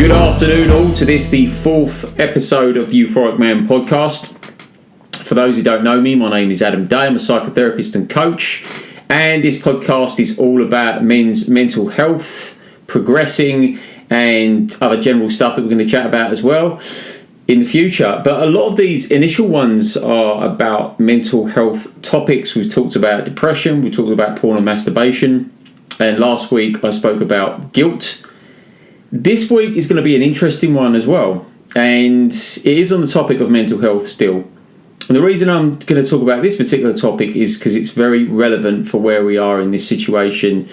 Good afternoon all to this, the fourth episode of the Euphoric Man podcast. For those who don't know me, my name is Adam Day. I'm a psychotherapist and coach, and this podcast is all about men's mental health, progressing, and other general stuff that we're going to chat about as well in the future. But a lot of these initial ones are about mental health topics. We've talked about depression, we've talked about porn and masturbation, and last week I spoke about guilt. This week is going to be an interesting one as well, and it is on the topic of mental health still. And the reason I'm going to talk about this particular topic is because it's very relevant for where we are in this situation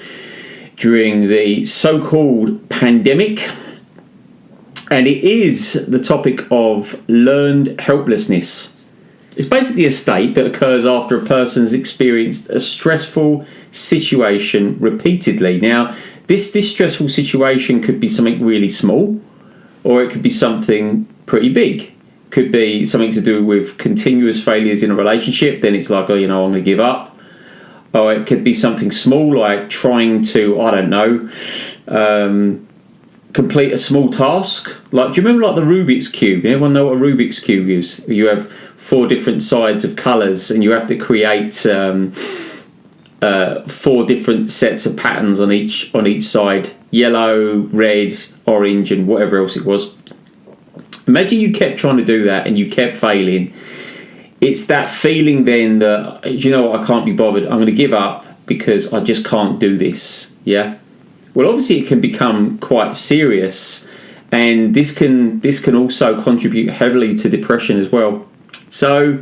during the so-called pandemic. And it is the topic of learned helplessness. It's basically a state that occurs after a person has experienced a stressful situation repeatedly. Now, this stressful situation could be something really small, or it could be something pretty big. Could be something to do with continuous failures in a relationship. Then it's like, I'm going to give up. Or it could be something small, like trying to, complete a small task. Like, do you remember the Rubik's Cube? Anyone know what a Rubik's Cube is? You have 4 different sides of colours, and you have to create 4 different sets of patterns on each side: yellow, red, orange, and whatever else it was. Imagine you kept trying to do that and you kept failing. It's that feeling then that, I can't be bothered. I'm going to give up because I just can't do this. Yeah. Well, obviously it can become quite serious, and this can also contribute heavily to depression as well. So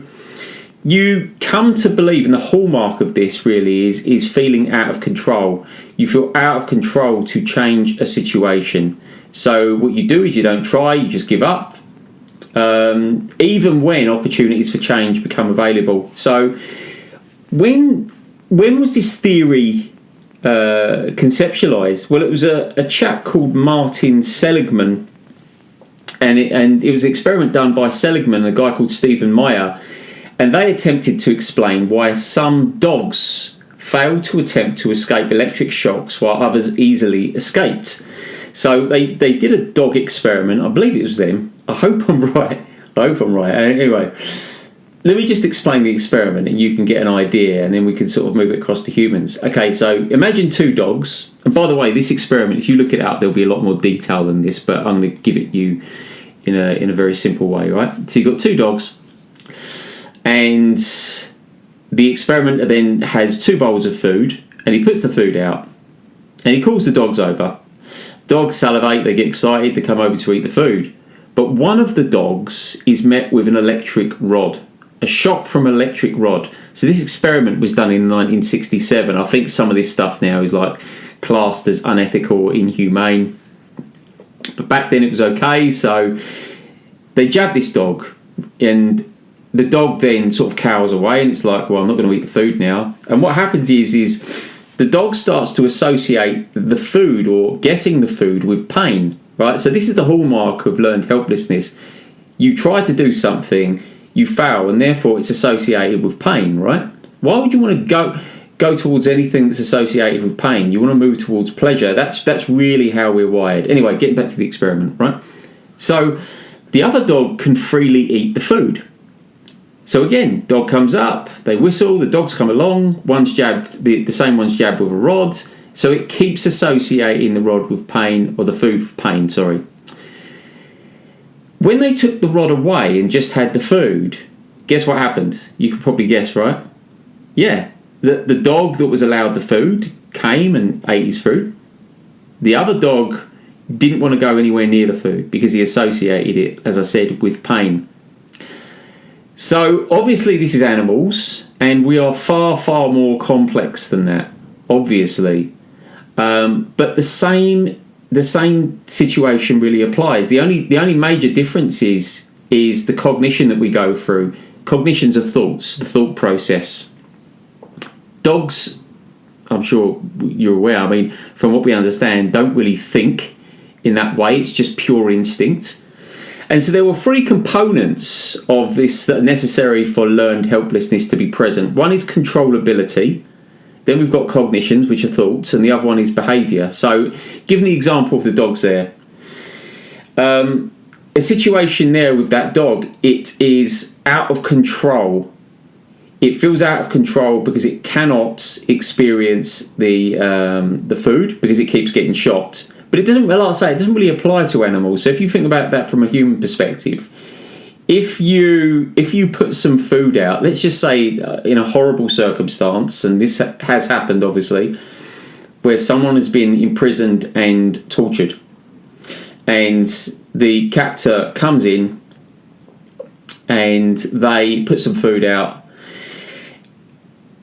you come to believe, and the hallmark of this really is feeling out of control. You feel out of control to change a situation. So what you do is you don't try, you just give up, even when opportunities for change become available. So when was this theory conceptualized? Well, it was a chap called Martin Seligman, and it was an experiment done by Seligman and a guy called Stephen Meyer, and they attempted to explain why some dogs failed to attempt to escape electric shocks while others easily escaped. So they did a dog experiment. I believe it was them. I hope I'm right. Anyway, let me just explain the experiment and you can get an idea, and then we can sort of move it across to humans. Okay, so imagine 2 dogs. And by the way, this experiment, if you look it up, there'll be a lot more detail than this, but I'm going to give it you in a very simple way, right? So you've got 2 dogs, and the experimenter then has 2 bowls of food, and he puts the food out, and he calls the dogs over. Dogs salivate, they get excited, they come over to eat the food. But one of the dogs is met with an electric rod, a shock from an electric rod. So this experiment was done in 1967. I think some of this stuff now is classed as unethical or inhumane. But back then it was okay. So they jab this dog, and the dog then sort of cowers away, and it's like, well, I'm not going to eat the food now. And what happens is the dog starts to associate the food or getting the food with pain, right? So this is the hallmark of learned helplessness. You try to do something, you fail, and therefore it's associated with pain, right? Why would you want to go towards anything that's associated with pain? You want to move towards pleasure. That's really how we're wired. Anyway, getting back to the experiment, right? So the other dog can freely eat the food. So again, dog comes up, they whistle, the dogs come along, one's jabbed, the same one's jabbed with a rod, so it keeps associating the rod with pain, or the food with pain, sorry. When they took the rod away and just had the food, guess what happened? You could probably guess, right? Yeah, the dog that was allowed the food came and ate his food. The other dog didn't want to go anywhere near the food because he associated it, as I said, with pain. So obviously this is animals, and we are far, far more complex than that, obviously. But the same situation really applies. The only major difference is the cognition that we go through. Cognitions are thoughts, the thought process. Dogs, I'm sure you're aware, from what we understand, don't really think in that way. It's just pure instinct. And so there were 3 components of this that are necessary for learned helplessness to be present. One is controllability. Then we've got cognitions, which are thoughts, and the other one is behaviour. So given the example of the dogs there, A situation there with that dog, it is out of control. It feels out of control because it cannot experience the food because it keeps getting shot. But it doesn't, like I say, it doesn't really apply to animals. So if you think about that from a human perspective, if you put some food out, let's just say in a horrible circumstance, and this has happened obviously, where someone has been imprisoned and tortured, and the captor comes in and they put some food out,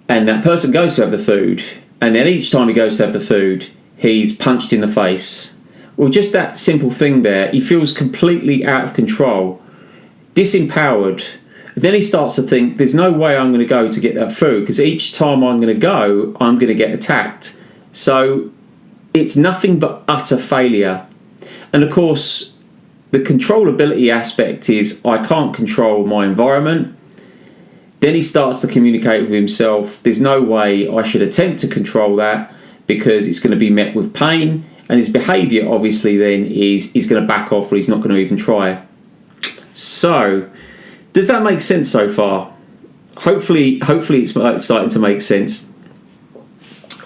and that person goes to have the food, and then each time he goes to have the food, he's punched in the face. Well, just that simple thing there, he feels completely out of control, disempowered. Then he starts to think, there's no way I'm going to go to get that food, because each time I'm going to go, I'm going to get attacked. So it's nothing but utter failure. And of course, the controllability aspect is I can't control my environment. Then he starts to communicate with himself, there's no way I should attempt to control that because it's going to be met with pain. And his behaviour obviously then is he's going to back off, or he's not going to even try. So does that make sense so far? Hopefully it's starting to make sense.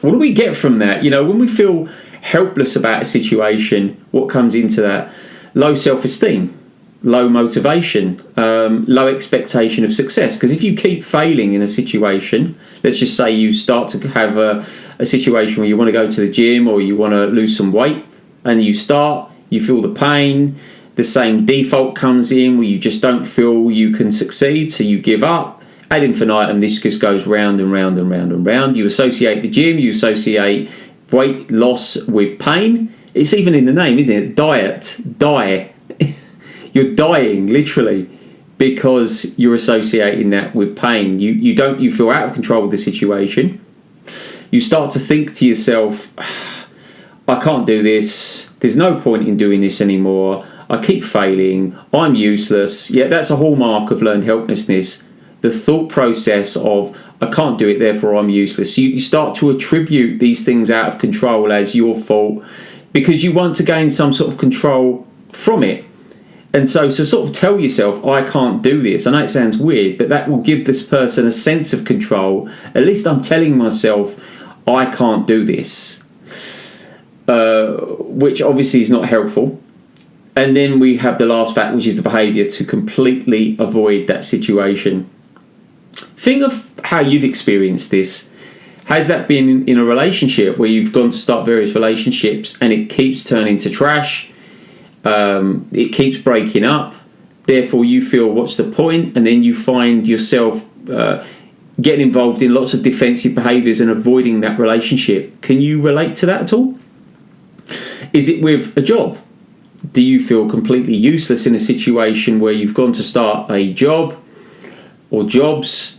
What do we get from that? When we feel helpless about a situation, what comes into that? Low self-esteem, low motivation, low expectation of success. Because if you keep failing in a situation, let's just say you start to have a situation where you want to go to the gym or you want to lose some weight, and you feel the pain, the same default comes in where you just don't feel you can succeed, so you give up. Ad infinitum, this just goes round and round and round and round. You associate the gym, you associate weight loss with pain. It's even in the name, isn't it? Die. You're dying, literally, because you're associating that with pain. You feel out of control of the situation. You start to think to yourself, I can't do this. There's no point in doing this anymore. I keep failing. I'm useless. Yeah, that's a hallmark of learned helplessness. The thought process of, I can't do it, therefore I'm useless. You start to attribute these things out of control as your fault because you want to gain some sort of control from it. And so to sort of tell yourself, I can't do this, I know it sounds weird, but that will give this person a sense of control. At least I'm telling myself, I can't do this, which obviously is not helpful. And then we have the last fact, which is the behaviour to completely avoid that situation. Think of how you've experienced this. Has that been in a relationship where you've gone to start various relationships and it keeps turning to trash? It keeps breaking up. Therefore, you feel, what's the point? And then you find yourself getting involved in lots of defensive behaviours and avoiding that relationship. Can you relate to that at all? Is it with a job? Do you feel completely useless in a situation where you've gone to start a job or jobs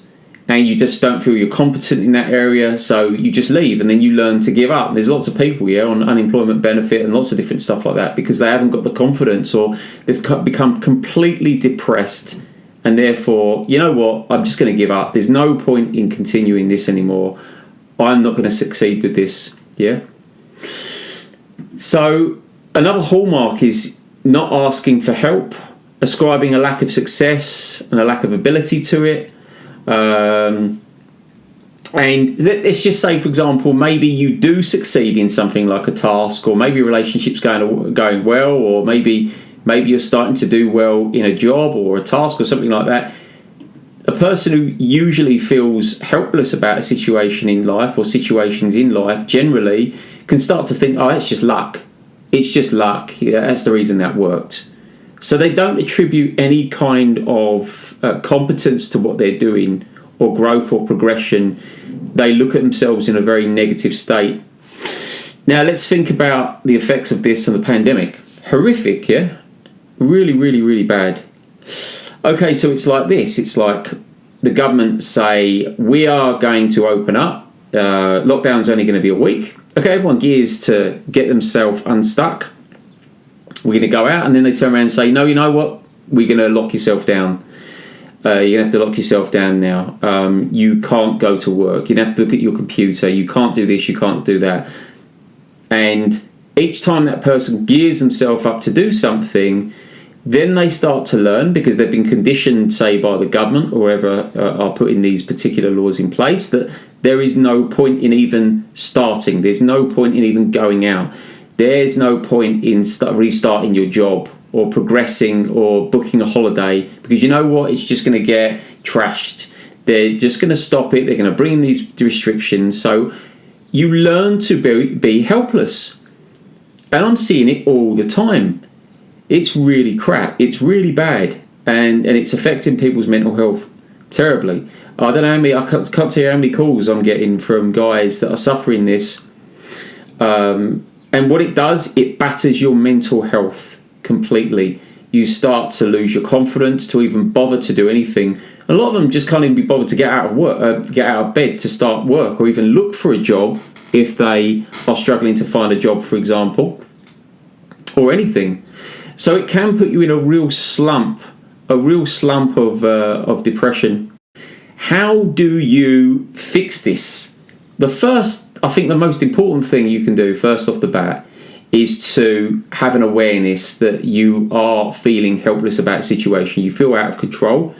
and you just don't feel you're competent in that area, so you just leave and then you learn to give up? There's lots of people on unemployment benefit and lots of different stuff like that because they haven't got the confidence, or they've become completely depressed, and therefore, you know what, I'm just going to give up. There's no point in continuing this anymore. I'm not going to succeed with this. Yeah. So another hallmark is not asking for help, ascribing a lack of success and a lack of ability to it. And let's just say, for example, maybe you do succeed in something like a task, or maybe a relationship's going well, or maybe you're starting to do well in a job or a task or something like that. A person who usually feels helpless about a situation in life or situations in life generally can start to think, oh, it's just luck. It's just luck. Yeah, that's the reason that worked. So they don't attribute any kind of competence to what they're doing, or growth or progression. They look at themselves in a very negative state. Now let's think about the effects of this on the pandemic. Horrific, yeah? Really, really, really bad. Okay, so it's like this. It's like the government say, we are going to open up. Lockdown's only going to be a week. Okay, everyone gears to get themselves unstuck. We're going to go out, and then they turn around and say, no, you know what? We're going to lock yourself down. You're going to have to lock yourself down now. You can't go to work. You have to look at your computer. You can't do this. You can't do that. And each time that person gears themselves up to do something, then they start to learn, because they've been conditioned, say, by the government or whoever are putting these particular laws in place, that there is no point in even starting. There's no point in even going out. There's no point in restarting your job or progressing or booking a holiday, because you know what? It's just going to get trashed. They're just going to stop it. They're going to bring in these restrictions. So you learn to be helpless. And I'm seeing it all the time. It's really crap. It's really bad. And it's affecting people's mental health terribly. I don't know how many, I can't tell you how many calls I'm getting from guys that are suffering this. And what it does, it batters your mental health completely. You start to lose your confidence to even bother to do anything. A lot of them just can't even be bothered to get out of work, get out of bed to start work, or even look for a job if they are struggling to find a job, for example, or anything. So it can put you in a real slump of depression. How do you fix this? I think the most important thing you can do first off the bat is to have an awareness that you are feeling helpless about a situation. You feel out of control.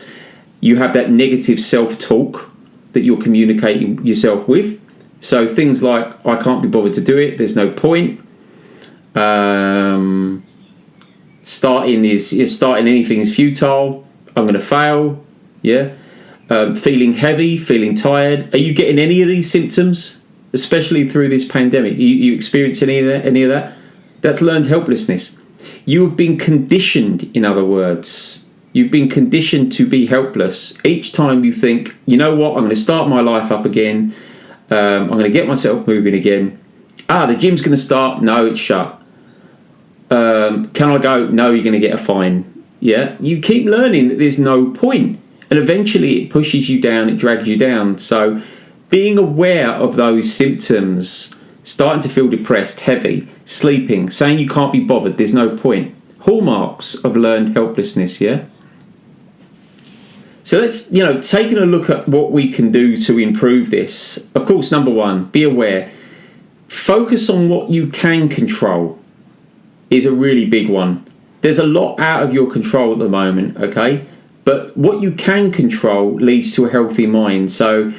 You have that negative self-talk that you're communicating yourself with. So things like, I can't be bothered to do it, there's no point. Starting anything is futile. I'm going to fail. Yeah. Feeling heavy, feeling tired. Are you getting any of these symptoms, especially through this pandemic? You experience any of that? That's learned helplessness. You have been conditioned, in other words. You've been conditioned to be helpless. Each time you think, you know what, I'm going to start my life up again. I'm going to get myself moving again. The gym's going to start. No, it's shut. Can I go? No, you're going to get a fine. Yeah, you keep learning that there's no point, and eventually it pushes you down, it drags you down. So being aware of those symptoms, starting to feel depressed, heavy, sleeping, saying you can't be bothered, there's no point. Hallmarks of learned helplessness, yeah? So let's, taking a look at what we can do to improve this. Of course, number one, be aware. Focus on what you can control is a really big one. There's a lot out of your control at the moment, okay? But what you can control leads to a healthy mind. So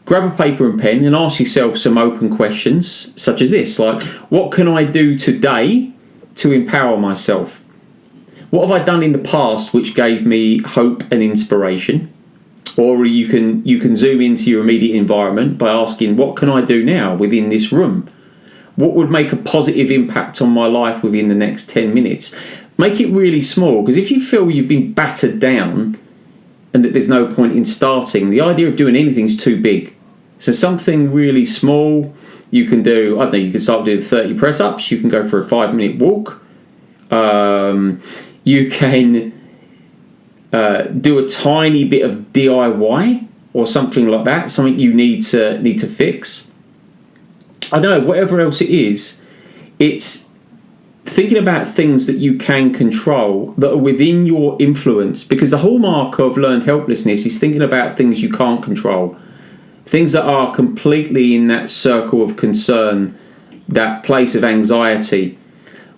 grab a paper and pen and ask yourself some open questions, such as this, like, what can I do today to empower myself? What have I done in the past which gave me hope and inspiration? Or you can zoom into your immediate environment by asking, what can I do now within this room? What would make a positive impact on my life within the next 10 minutes? Make it really small, because if you feel you've been battered down and that there's no point in starting, the idea of doing anything is too big. So something really small you can do. I don't know, you can start doing 30 press-ups. You can go for a 5-minute walk. You can do a tiny bit of DIY or something like that, something you need to fix. I don't know, whatever else it is, it's thinking about things that you can control that are within your influence, because the hallmark of learned helplessness is thinking about things you can't control, things that are completely in that circle of concern, that place of anxiety,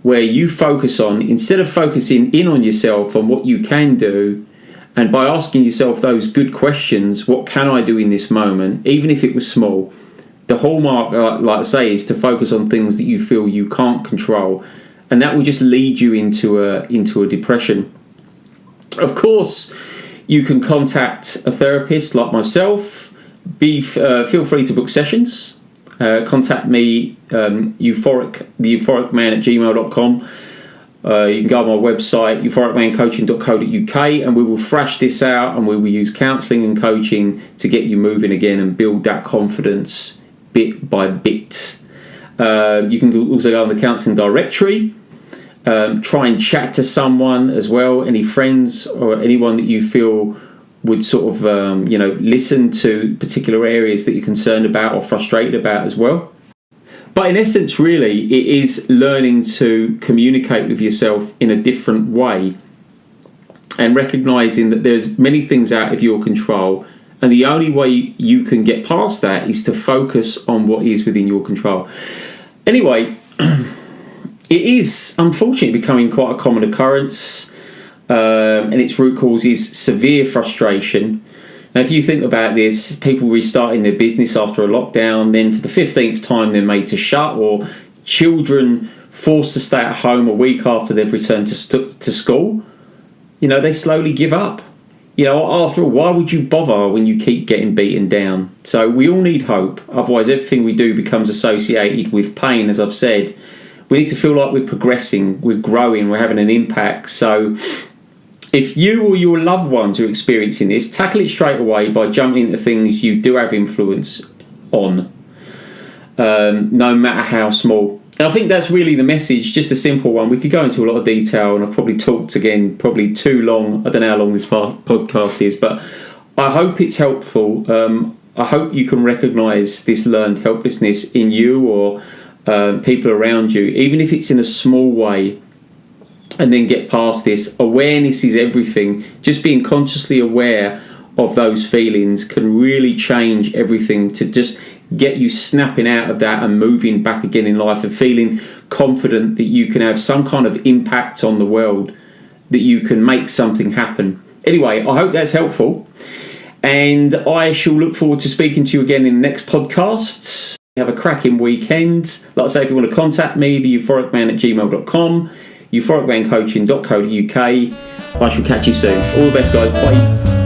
where you focus on, instead of focusing in on yourself, on what you can do, and by asking yourself those good questions, what can I do in this moment, even if it was small. The hallmark, like I say, is to focus on things that you feel you can't control, and that will just lead you into a depression. Of course, you can contact a therapist like myself. Feel free to book sessions. Contact me, Euphoric, the Euphoric Man at gmail.com. You can go on my website, euphoricmancoaching.co.uk, and we will thrash this out, and we will use counselling and coaching to get you moving again and build that confidence bit by bit. You can also go on the counselling directory, try and chat to someone as well, any friends or anyone that you feel would sort of listen to particular areas that you're concerned about or frustrated about as well. But in essence, really, it is learning to communicate with yourself in a different way and recognising that there's many things out of your control, and the only way you can get past that is to focus on what is within your control. Anyway, it is unfortunately becoming quite a common occurrence, and its root cause is severe frustration. Now, if you think about this, people restarting their business after a lockdown, then for the 15th time they're made to shut, or children forced to stay at home a week after they've returned to school, they slowly give up. After all, why would you bother when you keep getting beaten down? So we all need hope. Otherwise, everything we do becomes associated with pain, as I've said. We need to feel like we're progressing, we're growing, we're having an impact. So if you or your loved ones are experiencing this, tackle it straight away by jumping into things you do have influence on, no matter how small. And I think that's really the message, just a simple one. We could go into a lot of detail, and I've probably talked again, probably too long. I don't know how long this podcast is, but I hope it's helpful. I hope you can recognise this learned helplessness in you or people around you, even if it's in a small way, and then get past this. Awareness is everything. Just being consciously aware of those feelings can really change everything, to just get you snapping out of that and moving back again in life and feeling confident that you can have some kind of impact on the world, that you can make something happen. Anyway, I hope that's helpful, and I shall look forward to speaking to you again in the next podcasts. Have a cracking weekend. Like I say, if you want to contact me, the euphoricman@gmail.com, euphoricmancoaching.co.uk. I shall catch you soon. All the best, guys. Bye.